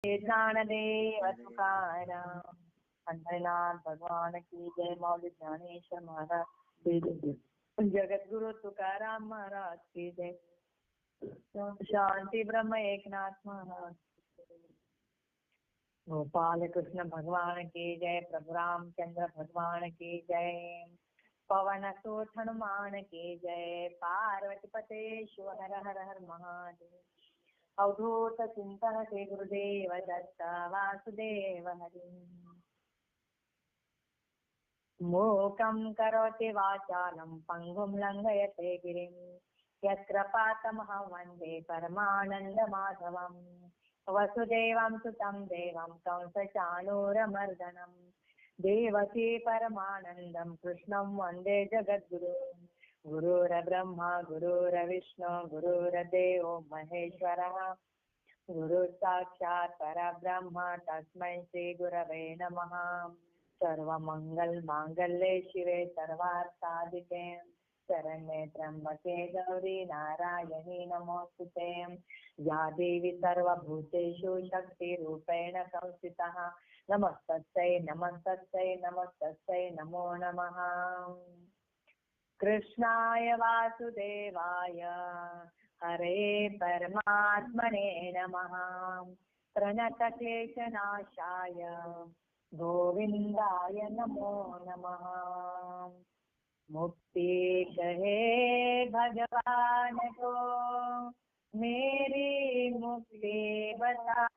ज्ञानदेव तुकाराम, पंढरीनाथ भगवान की जय. मौली ज्ञानेश्वर महाराज की जय. जगद्गुरु तुकाराम महाराज की जय. शांति ब्रह्म एकनाथ महाराज. गोपाल कृष्ण भगवान की जय. प्रभु रामचंद्र भगवान की जय. पवन सुत हनुमान की जय. पार्वती पते शिव हर हर हर महादेव. अवधूत चिंतन के गुरुदेव दत्त वासुदेव हरि. मूकं करोति वाचालं पंगुं लंघयते गिरिं. यत्कृपातमहं वन्दे परमानन्दमाधवम्. वसुदेवं सुतं देवं कंसचाणूरमर्दनं. देवकी परमानन्दं कृष्णं वन्दे जगद्गुरुम्. गुरुर्ब्रह्मा गुरुर्विष्णु गुरुर्देवो महेश्वरः. गुरु साक्षात् परब्रह्म तस्मै श्री गुरवे नमः. सर्वमंगल मांगल्ये शिवे सर्वार्थसाधिके शरण्ये त्र्यंबके गौरी नारायणी नमोस्तुते. या देवी सर्वभूतेषु शक्तिरूपेण संस्थिता. नमस्तस्यै नमस्तस्यै नमस्तस्यै नमो नमः. कृष्णाय वासुदेवाय हरे परमात्मने नमः. प्रणतक्लेशनाशाय गोविंदाय नमो नमः. मुक्ति कहे भगवान को मेरी मुक्ति बता.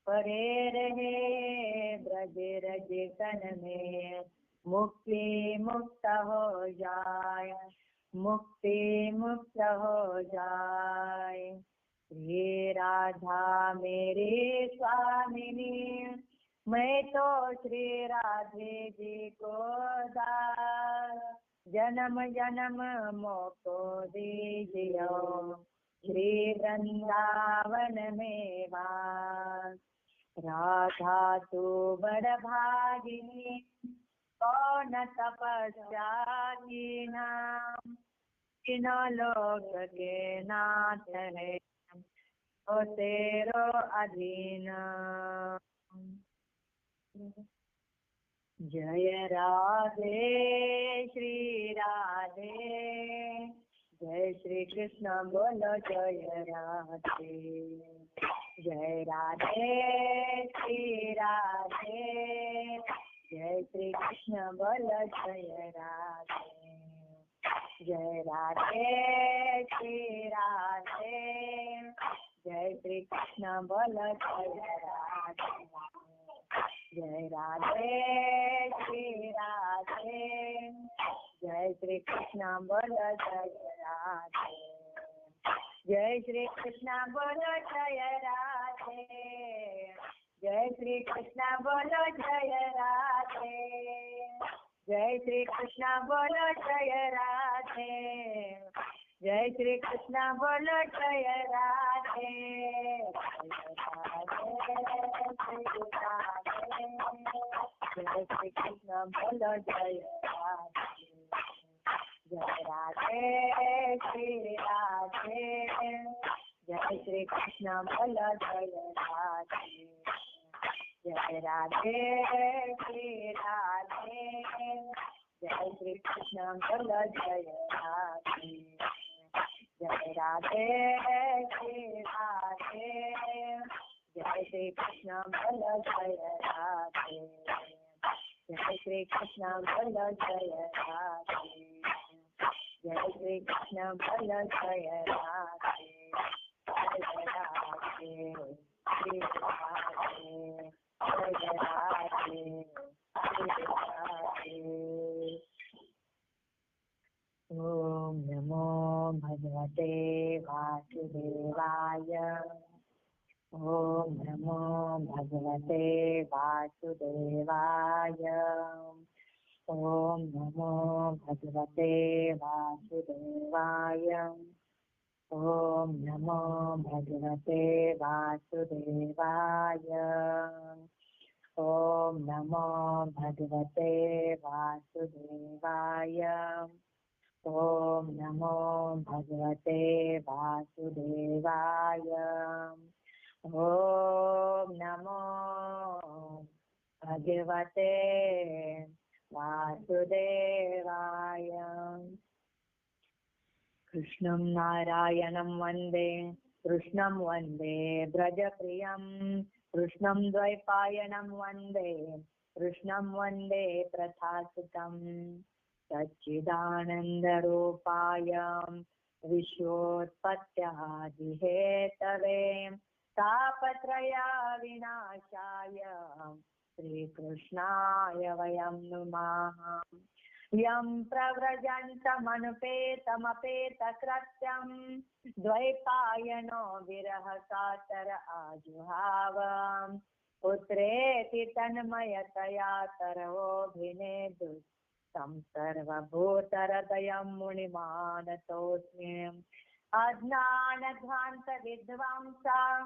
परे रहे ब्रज रज तन में मुक्ति मुक्त हो जाए. मुक्ति मुक्त हो जाए. हे राधा मेरी स्वामिनी, मैं तो श्री राधे जी को दास. जन्म जन्म मोको दीजियो श्री वृंदावन में वास. राधा तू बड़ भागिनी कौन तपस्या की नाम. तीनों लोक के नाथ है तो तेरो अधीन. जय राधे श्री राधे. जय श्री कृष्ण बोलो जय राधे. जय राधे श्री राधे. जय श्री कृष्ण बोलो जय राधे. जय राधे श्री राधे. जय श्री कृष्ण बोलो जय राधे. जय राधे श्री राधे. जय श्री कृष्ण बोलो जय राधे. जय श्री कृष्ण बोलो जय राधे. जय श्री कृष्ण बोलो जय राधे. जय श्री कृष्ण बोलो जय राधे. जय श्री कृष्ण बोलो जय राधे. जय श्री कृष्ण बोलो जय राधे. जय राधे श्री राधे. जय श्री कृष्ण बोलो जय राधे. जय राधे श्री राधे. जय श्री कृष्ण बोलो जय राधे. जय राधे श्री राधे. जय श्री कृष्ण बोलो जय राधे. जय श्री कृष्ण बोलो जय राधे. जय श्री कृष्ण बोलो जय राधे. जय राधे श्री राधे. जय राधे श्री राधे. ओम नमो भगवते वासुदेवाय. ओम नमो भगवते वासुदेवाय. ओम नमो भगवते वासुदेवाय. ओम नमो भगवते वासुदेवाय. ओम नमो भगवते वासुदेवाय. ओम नमो भगवते वासुदेवाय. ओम नमो भगवते वासुदेवाय. कृष्णं नारायणं वन्दे कृष्णं वन्दे व्रजप्रियं कृष्णं द्वैपायनं वन्दे कृष्णं वन्दे प्रथासुतं सच्चिदानन्दरूपाय विश्वोत्पत्त्यादिहेतवे तापत्रया विनाशाय श्रीकृष्णाय वयं नुमः. यं प्रव्रजन्तमनुपेतमपेतकृत्यं द्वैपायनो विरहकातर आजुहाव पुत्रेति तन्मयतया तरवोऽभिनेदु तं सर्वभूतहृदयं मुनिमानतोऽस्मि. अज्ञानध्वान्तविध्वंसां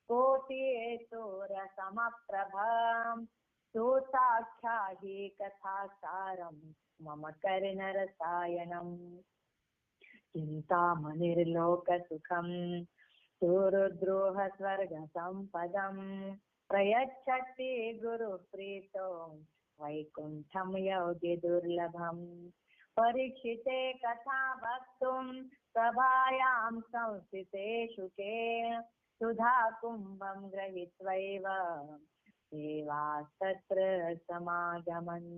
कोटिसूरसमप्रभं सुसाख्याहि कथासारं मम करुणरसायनम्. चिन्तामणिर्लोकसुखं सुहृद्रोहस्वर्गसम्पदं प्रयच्छति गुरुप्रीतो वैकुण्ठं योगि दुर्लभम्. परीक्षिते कथा वक्तुं सभायां संस्थिते शुके सुधा कुम्भं गृहीत्वैव देवास्तत्र समागमन्.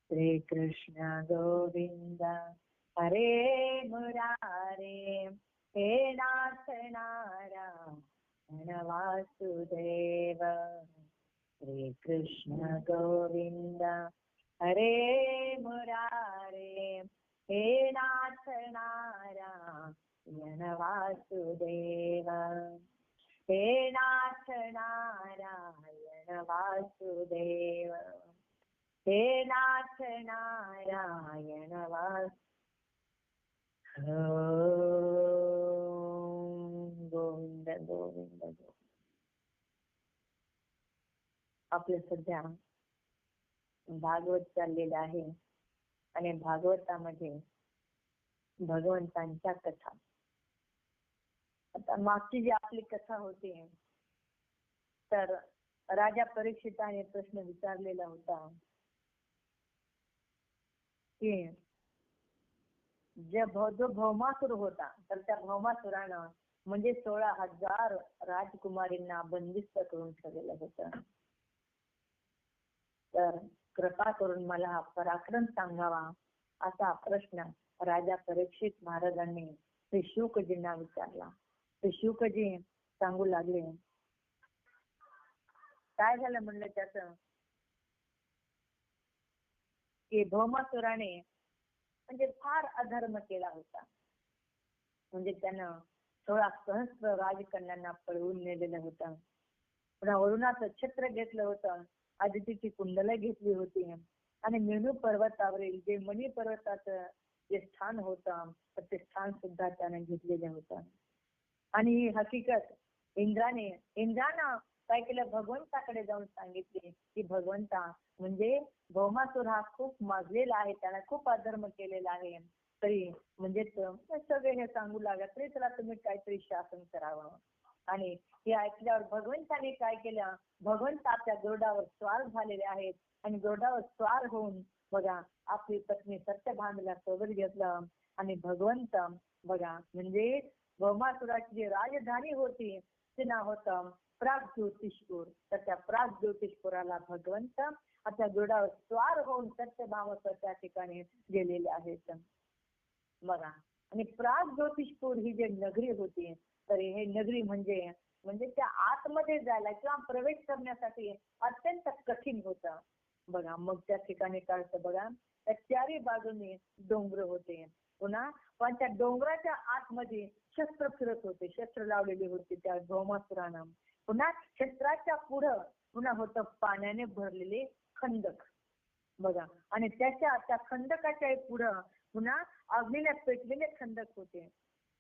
श्रीकृष्ण गोविन्द हरे मुरारे हे नाथ नारायण वासुदेव. श्रीकृष्ण गोविन्द हरे मुरारे हे नाथ नारायण वासुदेव. हे नाथ नारायण वासुदेव. हे नाथ नारायण गोविंद गोविंद गोविंद. आपलं सध्या भागवत चाललेलं आहे आणि भागवतामध्ये भगवंतांच्या कथा. आता मागची जी आपली कथा होती तर राजा परीक्षिताने प्रश्न विचारलेला होता की जो भौमासुर होता तर त्या भौमासुरानं म्हणजे 16,000 राजकुमारींना बंदिस्त करून ठेवलेलं होतं. तर कृपा करून मला हा पराक्रम सांगावा असा प्रश्न राजा परीक्षित महाराजांनी श्री शुकजींना विचारला. श्री शुकजी सांगू लागले, काय झालं म्हणलं त्याचं की भौमासुराने म्हणजे फार अधर्म केला होता. म्हणजे त्यानं 16 सहस्र राजकन्यांना पळवून नेलेलं होतं. पुन्हा वरुणाचं छत्र घेतलं होतं, आदितीची कुंडलं घेतली होती आणि मेनू पर्वतावरील जे मणी पर्वताचं जे स्थान होतं तर ते स्थान सुद्धा त्यानं घेतलेलं होतं. आणि ही हकीकत इंद्रानं काय केलं, भगवंताकडे जाऊन सांगितले की भगवंता म्हणजे भौमासुर हा खूप माजलेला आहे, त्याला खूप अधर्म केलेला आहे, तरी म्हणजे सगळे हे सांगू लागत तरी त्याला तुम्ही काहीतरी शासन करावं. आणि हे ऐकल्यावर भगवंताने काय केलं, भगवंत आपल्या गरुडावर स्वार झालेले आहेत आणि गरुडावर स्वार होऊन बघा आपली पत्नी सत्यभामेला सोबत घेतलं आणि भगवंत बघा म्हणजे भौमासुराची जी राजधानी होती ते नाव होतं प्राग्ज्योतिषपूर. तर त्या प्राग्ज्योतिषपुराला भगवंत आता गरुडावर स्वार होऊन सत्यभामेच्या त्या ठिकाणी गेलेले आहेत बघा. आणि प्राग्ज्योतिषपूर ही जी नगरी होती तर हे नगरी म्हणजे त्या आतमध्ये जायला किंवा प्रवेश करण्यासाठी अत्यंत कठीण होतं बघा. मग त्या ठिकाणी काय होतं बघा, त्या चारी बाजूने डोंगर होते, पुन्हा पण त्या डोंगराच्या आतमध्ये शस्त्र फिरत होते, शस्त्र लावलेली होती त्या भौमासुरानं. पुन्हा शस्त्राच्या पुढं पुन्हा होतं पाण्याने भरलेले खंडक बघा. आणि त्या खंडकाच्या पुढं पुन्हा अग्नीने पेटलेले खंडक होते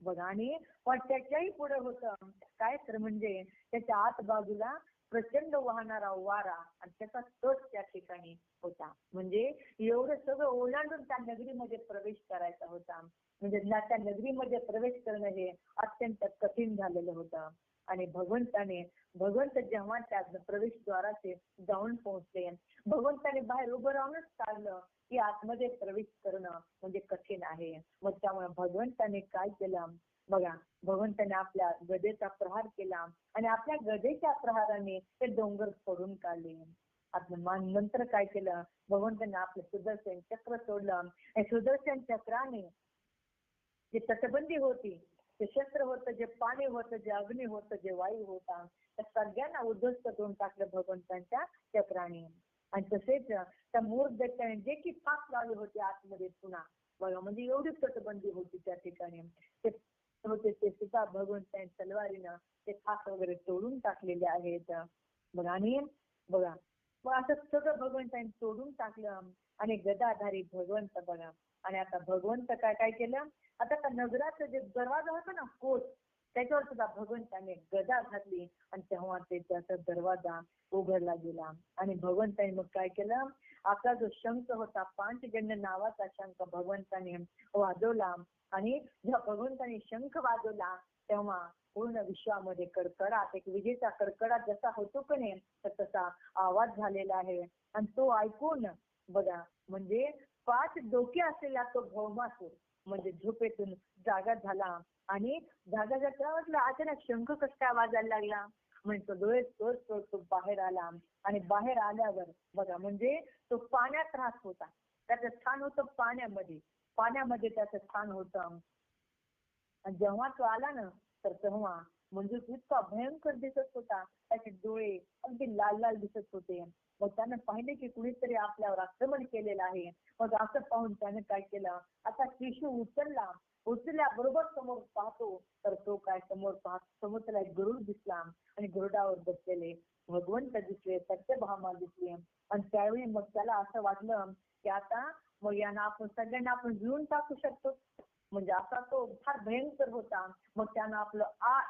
बघा. आणि पण त्याच्याही पुढे होतं काय तर म्हणजे त्याच्या आत बाजूला प्रचंड वाहणारा वारा आणि त्याचा तोच त्या ठिकाणी होता. म्हणजे एवढं सगळं ओलांडून त्या नगरीमध्ये प्रवेश करायचा होता. म्हणजे त्या नगरीमध्ये प्रवेश करणं हे अत्यंत कठीण झालेलं होतं. आणि भगवंत जेव्हा त्या प्रवेशद्वाराचे जाऊन पोहोचले, भगवंताने बाहेर उभं राहूनच काढलं की आतमध्ये प्रवेश करणं म्हणजे कठीण आहे. मग त्यामुळे भगवंताने काय केलं बघा, भगवंताने आपल्या गदेचा प्रहार केला आणि आपल्या गदेच्या प्रहाराने ते डोंगर फोडून काढले. नंतर काय केलं, भगवंताने आपलं सुदर्शन चक्र सोडलं आणि सुदर्शन चक्राने जे तटबंदी होती, ते शस्त्र होतं, जे पाणी होतं, जे अग्नी होतं, जे वायू होता, त्या सगळ्यांना उद्ध्वस्त करून टाकलं भगवंतांच्या चक्राने. आणि तसेच त्या मूर दैत्याने जे की फास लावले होते आतमध्ये पुन्हा बघा, म्हणजे एवढी तटबंदी होती त्या ठिकाणी, ते होते ते सुद्धा भगवंतांच्या तलवारीनं ते फास वगैरे तोडून टाकलेले आहेत बघा. आणि बघा मग असं सगळं भगवंतांनी तोडून टाकलं आणि गदाधारी भगवंत बघा. आणि आता भगवंत काय काय केलं, आता त्या नगराचं जे दरवाजा होता ना कोट, त्याच्यावर सुद्धा भगवंताने गदा घातली आणि तेव्हा ते त्याचा दरवाजा उघडला गेला. आणि भगवंताने मग काय केलं, आपला जो शंख होता, पांचजन्य नावाचा शंख भगवंताने वाजवला. आणि जेव्हा भगवंताने शंख वाजवला तेव्हा पूर्ण विश्वामध्ये कडकडाट, एक विजेचा कडकडाट जसा होतो की नाही तसा आवाज झालेला आहे. आणि तो ऐकून बघा, म्हणजे 5 डोके असलेला तो भौमासूर म्हणजे झोपेतून जागा झाला. आणि जागा जागा वाटलं अचानक शंख कसा काय वाजायला लागला, म्हणजे तो डोळे तो बाहेर आला. आणि बाहेर आल्यावर बघा, म्हणजे तो पाण्यात राहत होता, त्याचं स्थान होतं पाण्यामध्ये त्याचं स्थान होतं. आणि जेव्हा तो आला ना तर तेव्हा म्हणजे इतका भयंकर दिसत होता, त्याचे डोळे अगदी लाल लाल दिसत होते. मग त्यानं पाहिले की कुणीतरी आपल्यावर आक्रमण केलेलं आहे. मग असं पाहून त्याने काय केलं, आता त्रिशूळ उचलल्याबरोबर समोर पाहतो तर तो काय समोर त्याला एक गरुड दिसला आणि गरुडावर बसलेले भगवंत दिसले, सत्यभामा दिसली. आणि त्यावेळी मग त्याला असं वाटलं की आता मग यांना आपण सगळ्यांना आपण गिळून टाकू शकतो, म्हणजे असा तो फार भयंकर होता. मग त्यानं आपलं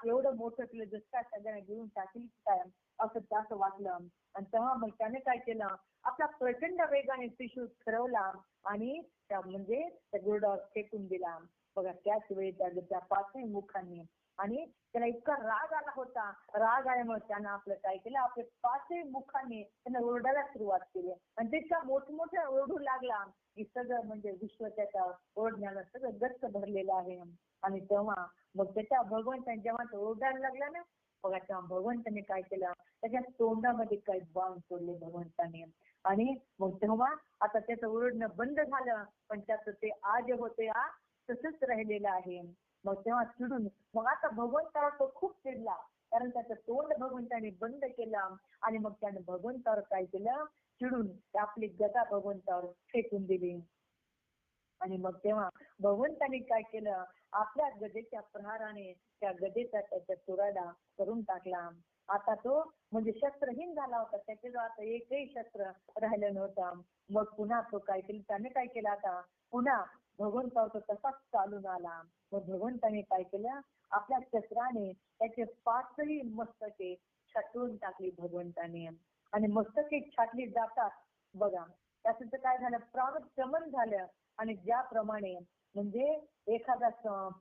एवढं मोठं केलं जसं काय सगळ्यांना गिळून टाकली काय असं त्याचं वाटलं. आणि तेव्हा मग त्याने काय केलं, आपला प्रचंड वेगाने त्रिशूळ फिरवला आणि म्हणजे त्या गरुडावर फेकून दिला बघा. त्याच वेळी त्या 5ही मुखांनी, आणि त्याला इतका राग आला होता, राग आल्यामुळे त्यानं आपलं काय केलं, आपल्या 5ही मुखांनी त्यानं ओरडायला सुरुवात केली. आणि त्याच्या मोठमोठ्या ओरडू लागला की सगळं म्हणजे विश्व त्याच्या ओरडण्यानं सगळं गच्च भरलेलं आहे. आणि तेव्हा मग त्याच्या भगवंताने जेव्हा तो ओरडायला लागला ना बघा, तेव्हा भगवंताने काय केलं, त्याच्या तोंडामध्ये काही बाण सोडले भगवंताने. आणि मग तेव्हा आता त्याचं ओरडणं बंद झालं, पण त्याचं ते आज होते तसंच राहिलेलं आहे. मग तेव्हा चिडून मग आता भगवंतावर तो खूप चिडला, कारण त्याचं तोंड भगवंताने बंद केलं. आणि मग त्याने भगवंतावर काय केलं, चिडून आपली गदा भगवंतावर फेकून दिली. आणि मग तेव्हा भगवंताने काय केलं, आपल्या गदेच्या प्रहाराने त्या गदेचा त्याच्या चुराडा करून टाकला. आता तो म्हणजे शस्त्रहीन झाला होता, त्याच्याजवळ आता एकही शस्त्र राहिलं नव्हतं. मग पुन्हा तो काय केलं, त्याने काय केलं, आता पुन्हा भगवंतावर तो तसाच चालून आला. मग भगवंताने काय केलं, आपल्या शस्त्राने त्याचे 5ही मस्तके छाटून टाकली भगवंताने. आणि मस्तके छाटली जातात बघा, त्याचं काय झालं, प्राणोच्चमन झालं. आणि ज्याप्रमाणे म्हणजे एखादा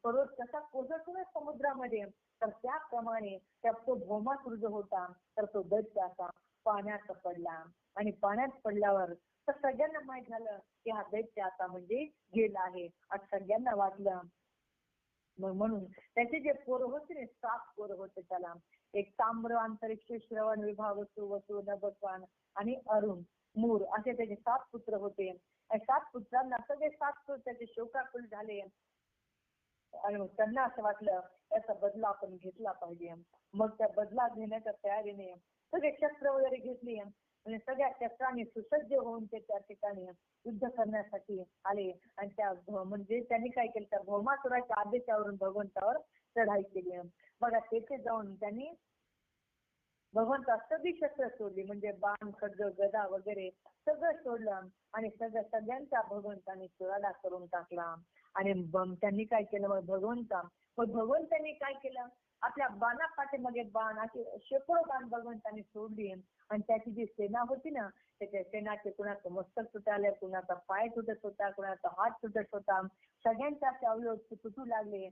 पर्वत कसा कोसळतो ना समुद्रामध्ये, तर त्याप्रमाणे तो भौमासूर जो होता तर तो दैत्य असा पाण्यात पडला. आणि पाण्यात पडल्यावर तर सगळ्यांना माहित झालं की हा दैत्य आता म्हणजे गेला आहे असं सगळ्यांना वाटलं. मग म्हणून त्याचे जे पोरं होते ना, 7 पोरं होते त्याला, एक ताम्र, अंतरिक्ष, श्रवण, विभा, वसु, नभस्वान आणि अरुण, मूर असे त्याचे 7 पुत्र होते. 7 पुत्रांना सगळे 7 पुत्र त्याचे शोकाकुल झाले. आणि मग त्यांना असं वाटलं याचा बदला आपण घेतला पाहिजे. मग त्या बदला घेण्याच्या तयारीने सगळे शस्त्र वगैरे घेतली आणि सगळ्या शस्त्रांनी सुसज्ज होऊन ते त्या ठिकाणी युद्ध करण्यासाठी आले. आणि त्या म्हणजे त्यांनी काय केलं, त्या भौमासुराच्या आदेशावरून भगवंतावर चढाई केली. बघा तेथे जाऊन त्यांनी भगवंता सगळी शस्त्र सोडली, म्हणजे बाण, खड्ग, गदा वगैरे सगळं सोडलं. आणि सगळ्यांचा भगवंताने चुराडा करून टाकला. आणि त्यांनी काय केलं, मग भगवंताने काय केलं, आपल्या बाणा पाठीमागे बाण अशी शेकडो बाण भगवंतांनी सोडली. आणि त्याची जी सेना होती ना, त्याच्या सेनाचे कुणाचं मस्तक तुटाले, कुणाचा पाय तुटत होता, कुणाचा हात तुटत होता. सगळ्यांचे असे अवयव तुटू लागले.